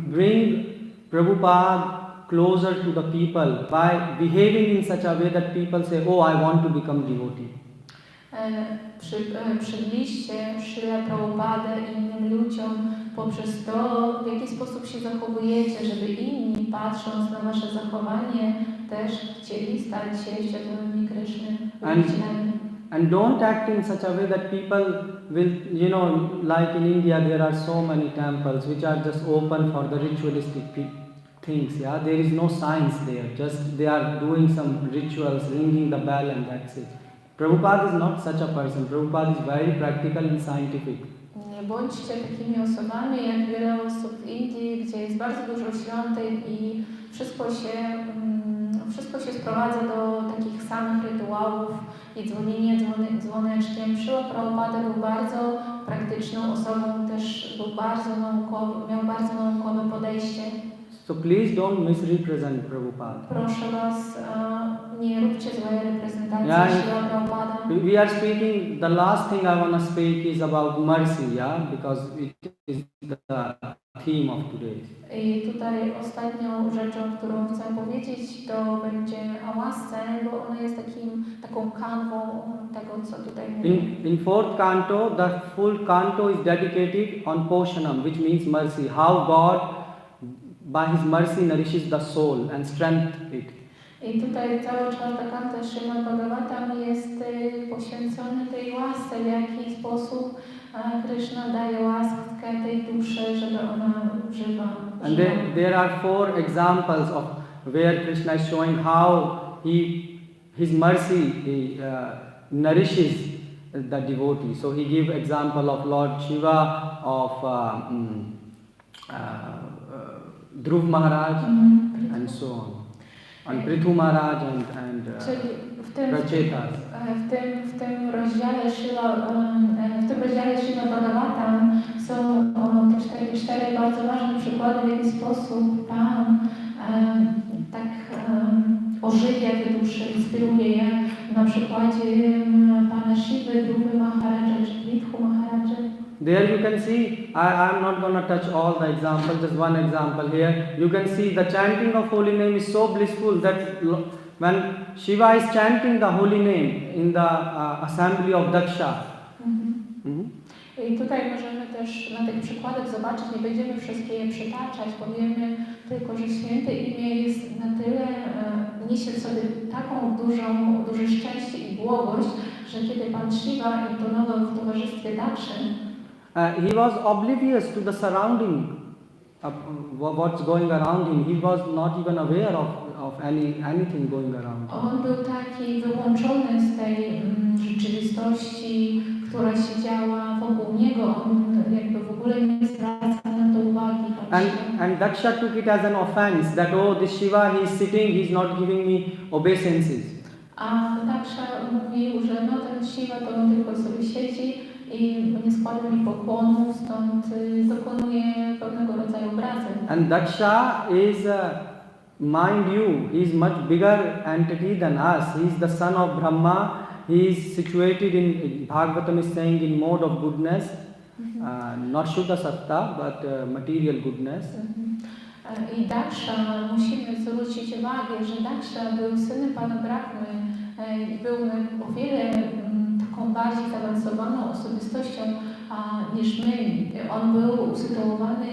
Bring Prabhupada closer to the people by behaving in such a way that people say, oh, I want to become devotee. Przybliżcie Śrilę Prabhupadę innym ludziom poprzez to, w jaki sposób się zachowujecie, żeby inni, patrząc na Wasze zachowanie, też chcieli stać się świadomymi Kryszny. And don't act in such a way that people will, like in India, there are so many temples which are just open for the ritualistic things. Yeah, there is no science there. Just they are doing some rituals, ringing the bell, and that's it. Prabhupada is not such a person. Prabhupada is very practical and scientific. Nie bądźcie takimi osobami jak wiele osób w Indii, gdzie jest bardzo dużo świątyń i wszystko się sprowadza do takich samych rytuałów i dzwonienie dzwoneczkiem. Srila Prabhupada był bardzo praktyczną osobą, też był bardzo naukowy, miał bardzo naukowe podejście. So please don't misrepresent Prabhupada. Proszę Was, nie róbcie złej reprezentacji Srila Prabhupada. We are speaking, the last thing I want to speak is about mercy, because it is the theme of today. I tutaj ostatnią rzeczą, którą chcę powiedzieć, to będzie o łasce, bo ona jest taką kanwą tego, co tutaj mówię. In fourth canto, the full canto is dedicated on Poshanam, which means mercy. How God, by His mercy, nourishes the soul and strengthens it. I tutaj cała czwarta kanta Śrīmad Bhagavatam jest poświęcony tej łasce, w jaki sposób Krishna daje łaskę tej duszy, żeby ona żyła. And there are 4 examples of where Krishna is showing how His mercy nourishes the devotee. So He gives example of Lord Shiva, of Dhruv Maharaj, and so on. And Prithu Maharaj and Rachetas. W tym rozdziale Śrīmad Bhagavatam są też takie 4 bardzo ważne przykłady, w jaki sposób Pan ożywia te dusze, inspiruje je. Na przykładzie Pana Shiwy, Dhruva Maharaja czy Prithu Maharaja. There you can see, I am not going to touch all the examples, just one example here. You can see the chanting of holy name is so blissful that when Shiva is chanting the holy name in the assembly of Daksha. I tutaj możemy też na tych przykładach zobaczyć, nie będziemy wszystkie je przytaczać, powiemy tylko, że święte imię jest na tyle, niesie w sobie taką duże szczęście i błogość, że kiedy Pan Shiva intonował w towarzystwie Dakszy, he was oblivious to the surrounding, what's going around him. He was not even aware of anything going around. On był taki wyłączony z tej rzeczywistości, która się działa wokół niego. On jakby w ogóle nie zwracał na to uwagi. And Daksha took it as an offense that, oh, this Shiva, he is sitting, he is not giving me obeisances. A Daksha mówił, że no ten Shiva to on tylko sobie siedzi i nie składa mi pokłonów, stąd dokonuje pewnego rodzaju obrazy. And Daksha is, mind you, he is much bigger entity than us. He is the son of Brahma. He is situated in, Bhagavatam is saying, in mode of goodness, not Shuddha Satta, but material goodness. I Daksha, musimy zwrócić uwagę, że Daksha był synem Pana Brahmy i był o wiele taką bardziej zaawansowaną osobistością niż my. On był usytuowany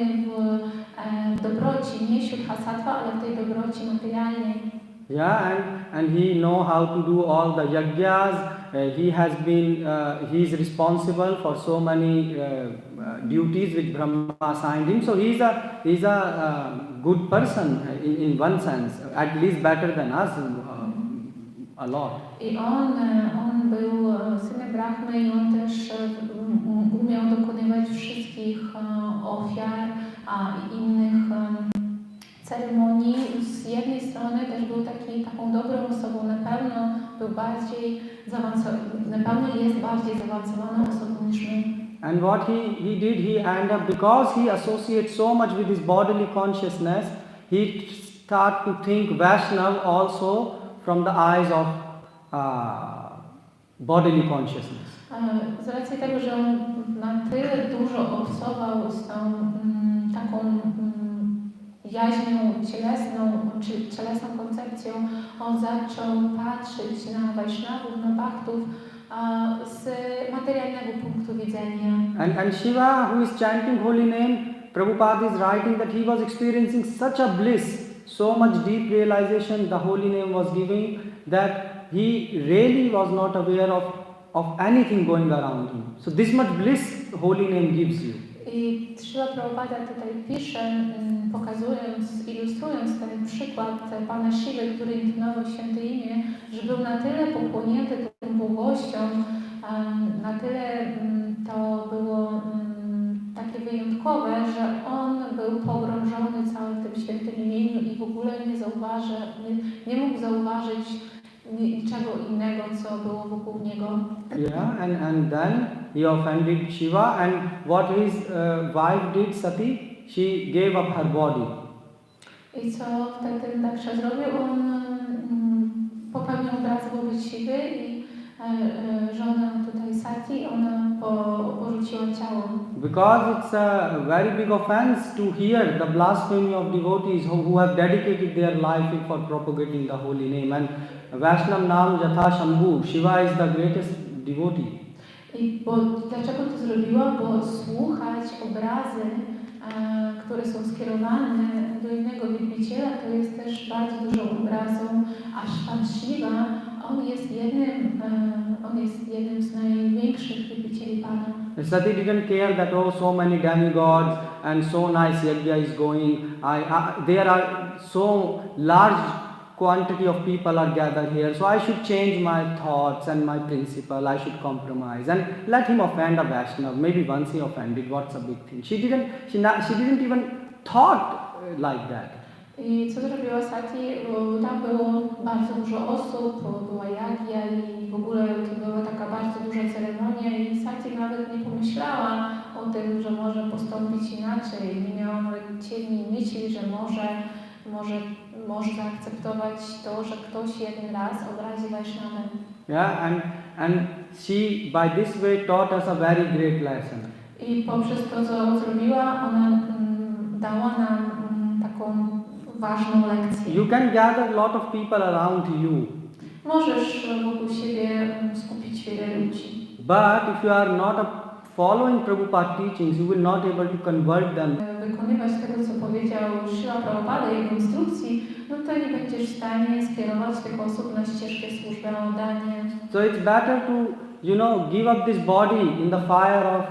w dobroci, nie Shuddha Sattva, ale w tej dobroci materialnej. Yeah, and he know how to do all the yajnas. He has been, he is responsible for so many duties which Brahma assigned him. So he is a good person in one sense, at least better than us a lot. I on był synem Brahmy i on też umiał dokonywać wszystkich ofiar i innych ceremonii. Z jednej strony też był taką dobrą osobą, na pewno był bardziej zaawansowany, na pewno jest bardziej zaawansowaną osobą niż my. And what he did, he ended up, because he associates so much with his bodily consciousness, he start to think Vaishnav also from the eyes of bodily consciousness. Z racji tego, że on na tyle dużo obcował z tą taką jaźnią cielesną, czy cielesną koncepcją, on zaczął patrzeć na Vaishnavów, na Bhaktów z materialnego punktu widzenia. And Shiva, who is chanting holy name, Prabhupada is writing that he was experiencing such a bliss, so much deep realization the holy name was giving, that he really was not aware of anything going around him. So this much bliss holy name gives you. I Srila Prabhupada tutaj pisze, pokazując, ilustrując ten przykład Pana Shiwy, który intonował święte imię, że był na tyle pochłonięty tą błogością, na tyle to było takie wyjątkowe, że on był pogrążony całym tym świętym imieniu i w ogóle nie mógł zauważyć niczego innego, co było wokół niego. Yeah, and then he offended Shiva, and what his wife did, Sati, she gave up her body. I co wtedy Daksha zrobił? On popełnił obrazę wobec siebie i żona tutaj Sati, ona porzuciła ciało. Because it's a very big offense to hear the blasphemy of devotees who have dedicated their life for propagating the holy name. And Vaishnav Nam Jatha Shambhu, Shiva is the greatest devotee. I dlaczego to zrobiła? Bo słuchać obrazy, które są skierowane do innego wielbiciela, to jest też bardzo dużą obrazą, aż Pan Shiva, on jest jednym z największych wielbicieli Pana. Sati didn't care that so many demigods and so nice yajna is going. There are so large quantity of people are gathered here, so I should change my thoughts and my principle. I should compromise and let him offend a Vaishnava. Maybe once he offended, what's a big thing? She didn't even thought like that. I co zrobiła Sati? Bo tam było bardzo dużo osób, była jagna i w ogóle to była taka bardzo duża ceremonia i Sati nawet nie pomyślała o tym, że może postąpić inaczej. Nie miała cieni myśli, że może zaakceptować to, że ktoś jeden raz obrazi Vaishnavę. Yeah, and she by this way taught us a very great lesson. I poprzez to, co zrobiła, ona dała nam taką ważną lekcję. You can gather a lot of people around you, Możesz wokół siebie skupić wiele ludzi. but if you are not following Prabhupada teachings, you will not able to convert them. Wykonywać tego, co powiedział Śrila Prabhupada, jego instrukcji, no to nie będziesz w stanie skierować tych osób na ścieżkę służby a oddanie. So it's better to, give up this body in the fire of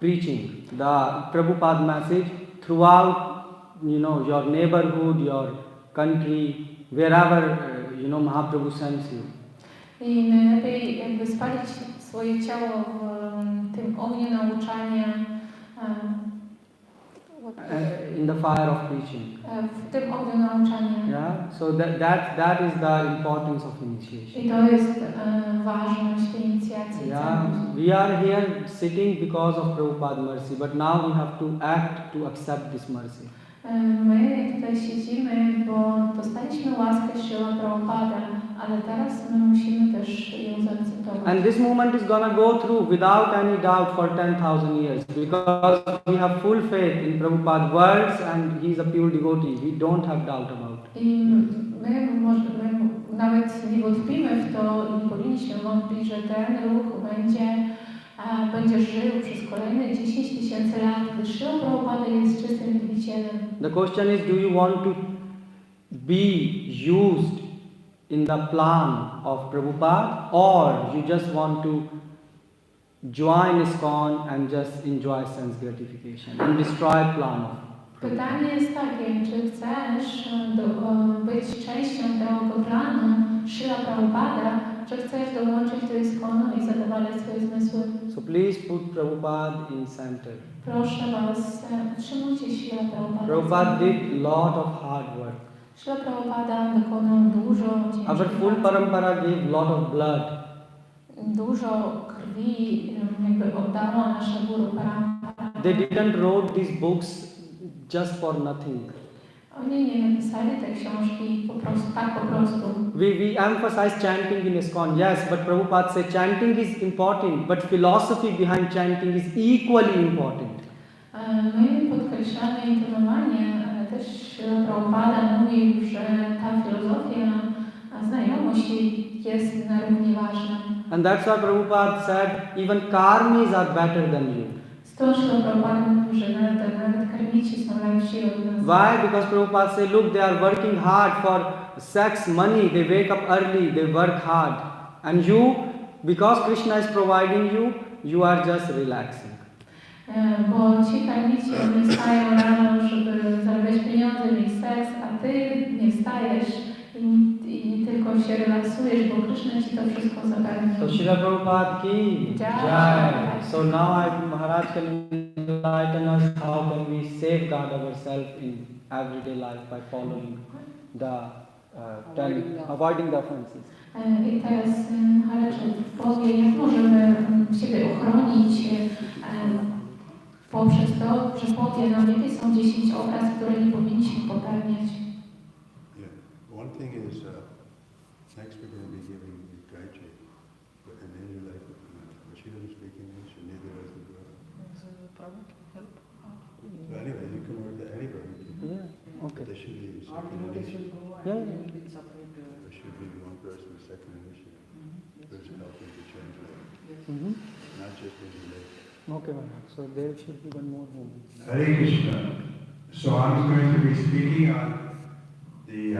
preaching the Prabhupada message throughout, your neighborhood, your country, wherever, Mahaprabhu sends you. I najlepiej jakby spalić swoje ciało w tym ogniu nauczania, In the fire of preaching. w tym ogniu nauczania. Yeah. So that is the importance of initiation. I to jest ważność inicjacji. Yeah. We are here sitting because of Prabhupada mercy, but now we have to act to accept this mercy. My tutaj siedzimy, bo dostaliśmy łaskę Śrila Prabhupada, ale teraz my musimy też ją zaakceptować. And this movement is gonna go through without any doubt for 10,000 years because we have full faith in Prabhupada's words and he is a pure devotee. We don't have doubt about it. I my nawet nie wątpimy w to i nie powinniśmy wątpić, że ten ruch będzie żył przez kolejne 10 000 lat, gdyż Śrila Prabhupada jest czystym wielbicielem. The question is, do you want to be used in the plan of Prabhupada, or you just want to join ISKCON and just enjoy sense gratification and destroy plan of Prabhupada? Pytanie jest takie, czy chcesz być częścią tego planu Śrila Prabhupada, czy chcesz dołączyć do ISKCONu i zadowalać swoje zmysły? So please put Prabhupada in center. Proszę Was, utrzymujcie Śrila Prabhupada. Prabhupada did lot of hard work. Śrila Prabhupada wykonał dużo Our ciężkiej full pracy. parampara gave lot of blood. Dużo krwi jakby oddała nasza Guru Parampara. They didn't wrote these books just for nothing. Oni nie napisali te książki po prostu. We emphasize chanting in ISKCON, yes, but Prabhupada said chanting is important, but philosophy behind chanting is equally important. My podkreślamy intonowanie, ale też Prabhupada mówił, że ta filozofia, znajomość jest na równi ważna. And that's why Prabhupada said, even karmis are better than you. Stąd Prabhupada mówił, że nawet karmici są lepsi od nas. Why? Because Prabhupada said, look, they are working hard for sex, money, they wake up early, they work hard. And you, because Krishna is providing you, you are just relaxing. Bo ci karmici, oni wstają rano, żeby zarabiać pieniądze, mieć seks, a ty nie wstajesz i tylko się relaksujesz, bo Krishna ci to wszystko zapewni. So Srila Prabhupada ki jai. So now Maharaj can enlighten us how can we safeguard ourselves in everyday life by following the avoiding the offenses. I teraz Haraczy powie, jak możemy siebie ochronić poprzez to, że powie nam, jakie są 10 obraz, które nie powinniśmy popełniać. Yeah. One thing is, next we're going to be giving the Gayatri, and then you're like, she doesn't speak English, and neither does the girl. So anyway, you can work that anybody. Yeah, okay. There should be second initiative. Yeah. There should be one person with second initiative. Who's helping to change that. Not just in relation. Okay, Maharaj. So there should be one more woman. Hare Krishna. So I'm going to be speaking on the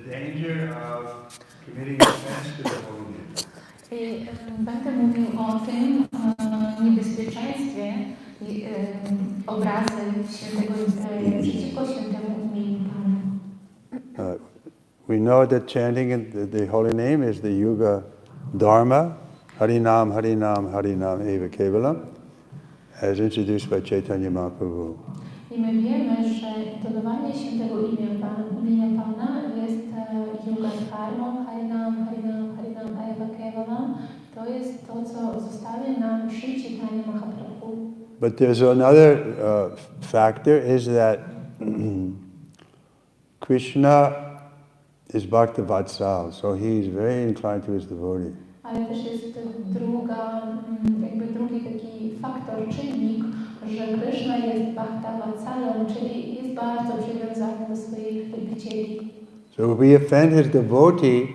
danger of committing offense to the holy name. I będę mówił o tym niebezpieczeństwie obrazy świętego, przeciwko świętemu imieniu Pana. We know that chanting in the holy name is the yuga dharma, Harinam, Harinam, Harinam eva kevalam, as introduced by Chaitanya Mahaprabhu. I my wiemy, że intonowanie świętego imienia Pana jest yuga dharma, Harinam, Harinam, Harinam eva kevalam. To jest to, co zostawił nam Sri Chaitanya Mahaprabhu. But there's another factor is that Krishna is Bhakta Vatsal, so he's very inclined to his devotee. Ale też jest drugi taki faktor, czynnik, że Krishna jest Bhakta Vatsalem, czyli jest bardzo przywiązany do swoich wielbicieli. So if we offend his devotee,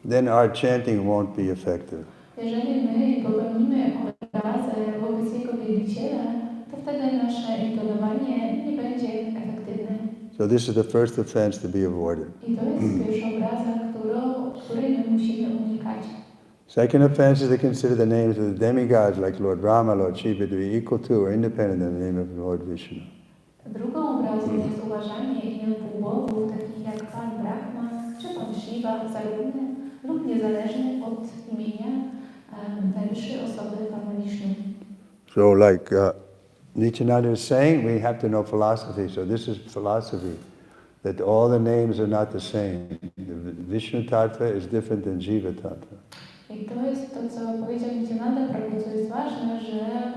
then our chanting won't be effective. Jeżeli my popełnimy obrazę wobec jego wielbiciela, to wtedy nasze intonowanie nie będzie efektywne. So this is the first offense to be avoided. I to jest pierwsza obraza, której my musimy unikać. Second offense is to consider the names of the demigods like Lord Rama, Lord Shiva to be equal to or independent of the name of Lord Vishnu. Drugą obrazą jest uważanie imion półbogów, takich jak Pan Brahma czy Pan Shiva, za równe lub niezależne od imienia najwyższej osoby Pana Vishnu. So like Nityananda is saying, we have to know philosophy. So this is philosophy, that all the names are not the same. The Vishnu Tattva is different than Jiva Tattva. I to jest to, co powiedział Nityananda Prabhu, co jest ważne, że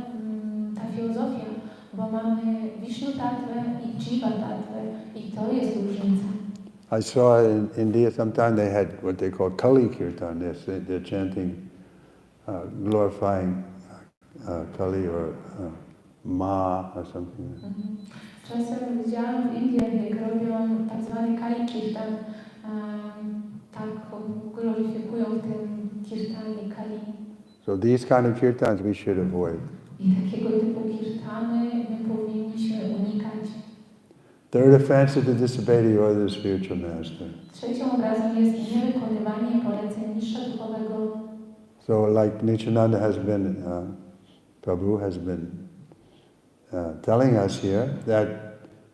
ta filozofia, bo mamy Vishnu Tattvę i Jiva Tattvę i to jest różnica. I saw in India sometime they had what they call Kali Kirtan. They're chanting, glorifying Kali or Ma or something. Czasem widziałam w Indiach, jak robią tak zwany Kali Kirtan, tak gloryfikują w tym kirtanie Kali. So these kind of kirtans we should avoid. I takiego typu kirtany my powinniśmy unikać. Third offense is to disobey the order of the spiritual master. Trzecią obrazą jest niewykonywanie poleceń mistrza duchowego. So like Nityananda has been, Prabhu has been telling us here that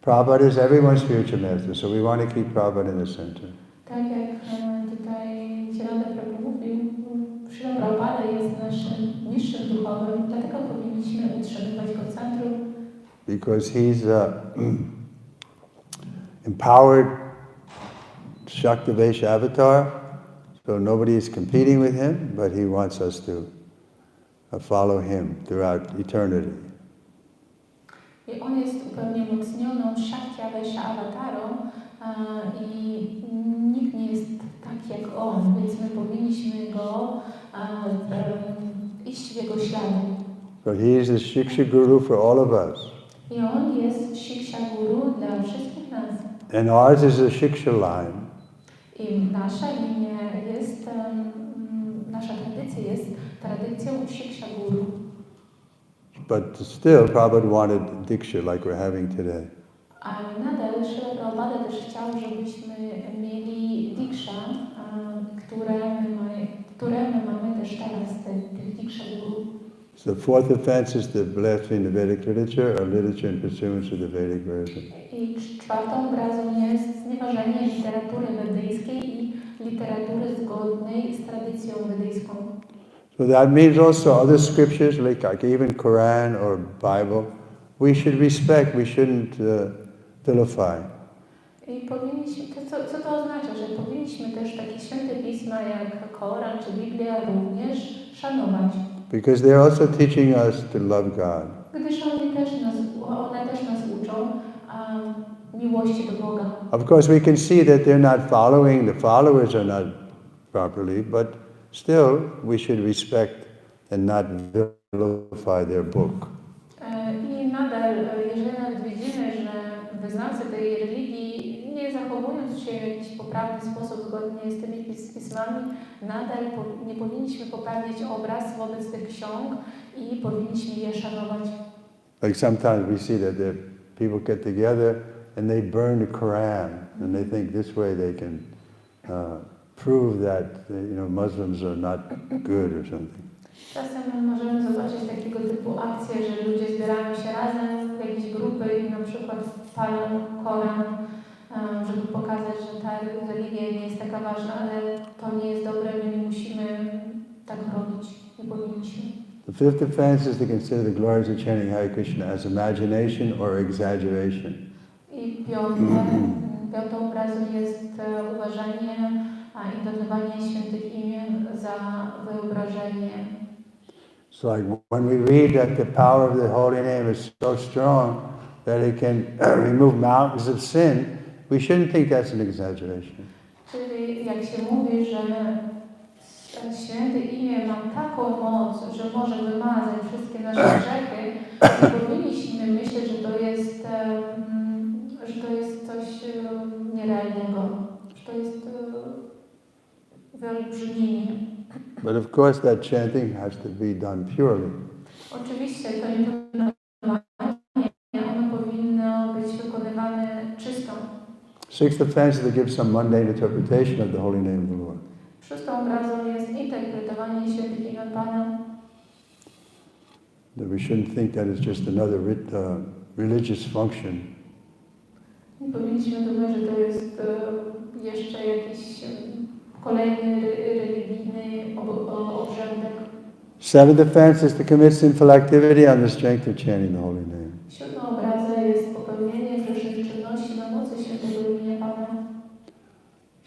Prabhupada is everyone's spiritual master, so we want to keep Prabhupada in the center. Tak jak tutaj Nityananda Prabhu mówił, Śrila Prabhupada jest naszym mistrzem duchowym, dlatego powinniśmy utrzymywać go w centrum. Because he's empowered Shaktivesha avatar, so nobody is competing with him, but he wants us to follow him throughout eternity. I on jest upełnienioną Shaktivesha avatarą i nikt nie jest tak jak on, więc my powinniśmy go iść w jego ślady. So he is the Shiksha Guru for all of us. I on jest Shiksha Guru dla wszystkich nas. And ours is a Shiksha line. I nasza linia jest, nasza tradycja jest tradycją Shiksha Guru. But still, Prabhupada wanted Diksha like we're having today. Ale nadal Śrila Prabhupada też chciał, żebyśmy mieli Diksha, które my mamy też teraz, tych Diksha Guru. So the fourth offense is to blaspheme the Vedic literature or literature in pursuance of the Vedic version. I czwartą obrazą jest znieważenie literatury wedyjskiej i literatury zgodnej z tradycją wedyjską. So that means also other scriptures, like even Quran or Bible, we should respect, we shouldn't vilify. I powinniśmy, co to oznacza, że powinniśmy też takie święte pisma jak Koran czy Biblia również szanować. Because they're also teaching us to love God. Gdyż one też nas uczą miłości do Boga. Of course, we can see that they're not following, the followers are not properly, but still we should respect and not vilify their book. I nadal, jeżeli nawet widzimy, że wyznawcy tej religii, nie zachowując się w jakiś poprawny sposób zgodnie z tymi pismami, nadal nie powinniśmy poprawić obraz wobec tych ksiąg i powinniśmy je szanować. Like sometimes we see that the people get together and they burn the Quran, and they think this way they can prove that Muslims are not good or something. Czasem możemy zobaczyć takiego typu akcje, że ludzie zbierają się razem w jakieś grupy i na przykład palą Koran, żeby pokazać, że ta religia nie jest taka ważna, ale to nie jest dobre, my nie musimy tak robić, nie powinniśmy. The fifth offense is to consider the glories of chanting Hare Krishna as imagination or exaggeration. I piątą obrazą jest uważanie i dodawanie świętych imion za wyobrażenie. So like when we read that the power of the holy name is so strong that it can remove mountains of sin, we shouldn't think that's an exaggeration. Czyli jak się mówi, że święte imię ma taką moc, że może wymazać wszystkie nasze grzechy, to powinniśmy myśleć, że to jest coś nierealnego, że to jest wyolbrzymienie. But of course that chanting has to be done purely. Oczywiście to intonowanie, ono powinno być wykonywane czysto. Sixth offense is to give some mundane interpretation of the holy name of the Lord. Szóstą obrazą jest interpretowanie świętych imion Pana. That we shouldn't think that it's just another religious function. Nie powinniśmy думać, że to jest jeszcze jakiś kolejny religijny obrzędek. Seventh offense is to commit sinful activity on the strength of chanting the holy name. Siódmą obrazą jest popełnienie grzesznych czynności na mocy świętego imienia Pana.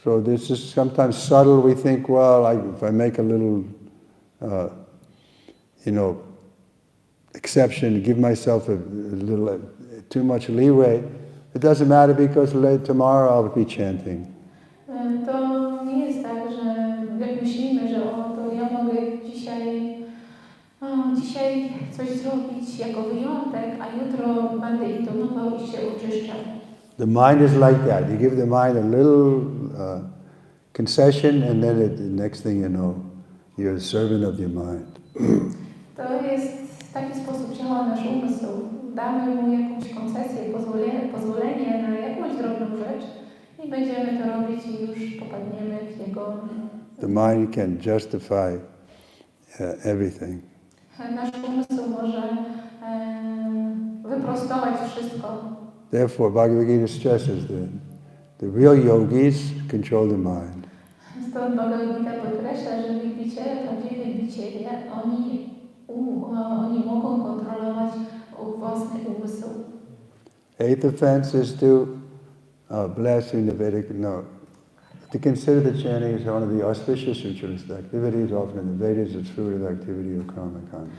So this is sometimes subtle. We think, well, if I make a little, exception, give myself a little too much leeway, it doesn't matter because tomorrow I'll be chanting. To nie jest tak, że jak myślimy, że to ja mogę dzisiaj coś zrobić jako wyjątek, a jutro będę intonował i się oczyszczał. The mind is like that. You give the mind a little concession and then the next thing you know, you're a servant of your mind. To jest w taki sposób działa nasz umysł. Damy mu jakąś koncesję, pozwolenie na jakąś drobną rzecz i będziemy to robić i już popadniemy w jego... The mind can justify everything. Nasz umysł może wyprostować wszystko. Therefore, Bhagavad Gita stresses the real yogis control the mind. Stąd Bhagavad Gita podkreśla, że wielbiciele, prawdziwi wielbiciele, oni mogą kontrolować własny umysł. Eighth offense is to blaspheme the Vedic, to consider the chanting as one of the auspicious ritualistic activities often in the Vedas as fruit of activity or karma kanda.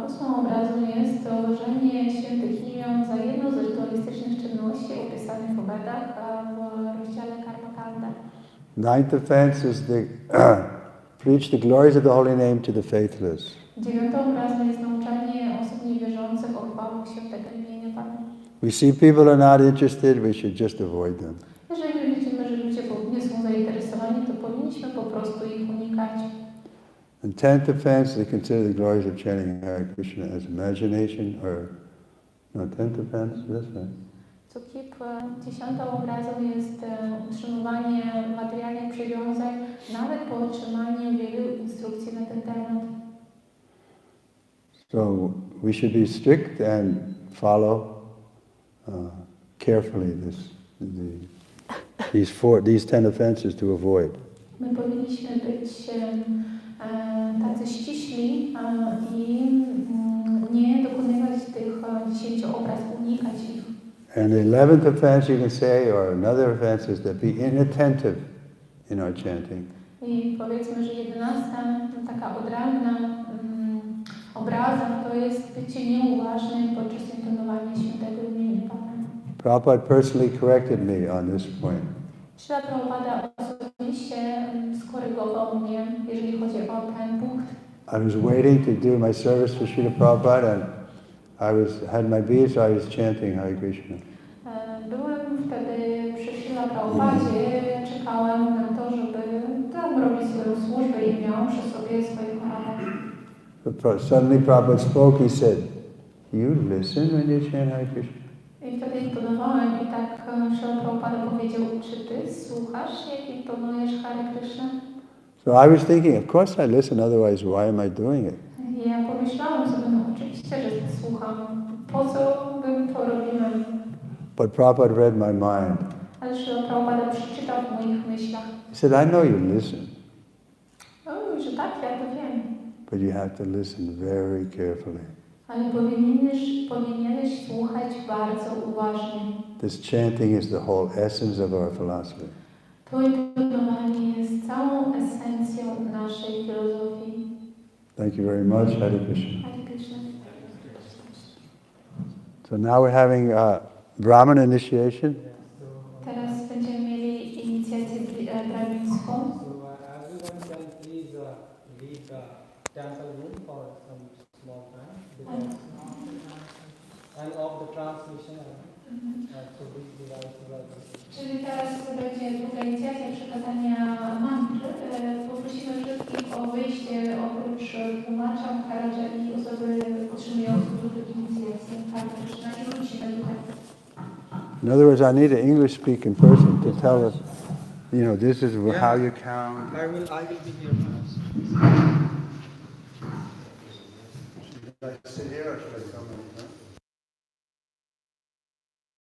Ósmą obrazą jest to uważanie świętych imion za jedną z rytualistycznych czynności opisanych w Vedach w rozdziale Karma Kanda. Ninth offense is to preach the glories of the holy name to the faithless. Dziewiątą obrazą jest nauczanie osób niewierzących o chwałach świętego imienia Pana. We see people are not interested, we should just avoid them. Jeżeli widzimy, że ludzie nie są zainteresowani, to powinniśmy po prostu ich unikać. And tenth offense, they consider the glories of chanting Hare Krishna as imagination tenth offense, that's right. To keep, dziesiątą obrazą jest utrzymywanie materialnych przywiązań, nawet po otrzymaniu wielu instrukcji na ten temat. So we should be strict and follow carefully these 10 offenses to avoid. My powinniśmy być tacy ściśli i nie dokonywać tych 10 obraz, unikać ich. And the 11th offense you can say, or another offense, is to be inattentive in our chanting. I powiedzmy, że 11 taka odrębna obraza to jest bycie nieuważnym podczas intonowania świętego imienia Pana. Prabhupada personally corrected me on this point. Śrila Prabhupada osobiście skorygował mnie, jeżeli chodzi o ten punkt. I was waiting to do my service for Srila Prabhupada, and had my beads, I was chanting Hare Krishna. Byłem wtedy przy Śrila Prabhupadzie, czekałem na to, żeby tam robić swoją służbę i miał przy sobie swoje chorale. Suddenly Prabhupada spoke, he said, "You listen when you chant Hare Krishna?" I wtedy intonowałem i tak Śrila Prabhupada powiedział, czy ty słuchasz, jak intonujesz Hare Krishna? So I was thinking, of course I listen, otherwise why am I doing it? Ja pomyślałam sobie, no oczywiście, że słucham. Po co bym to robiłem? But Prabhupada read my mind. Ale Śrila Prabhupada przeczytał w moich myślach. He said, I know you listen, O, że tak, ja to wiem. but you have to listen very carefully. Ale powinieneś słuchać bardzo uważnie. This chanting is the whole essence of our philosophy. To intonowanie jest całą esencją naszej filozofii. Thank you very much. Hare Krishna. Hare Krishna. So now we're having Brahman initiation. Teraz będziemy mieli inicjację brahmińską. So everyone can please leave the temple room for some small time. And of the transmission, so these devices are. Czyli teraz będzie druga inicjacja przekazania mantry. Poprosimy wszystkich o wyjście oprócz tłumacza, karadża i osoby otrzymujące drugą inicjację. I wrócimy tutaj. In other words, I need an English-speaking person to tell us, this is how you count. I will be here first. Should I sit here or should I come in?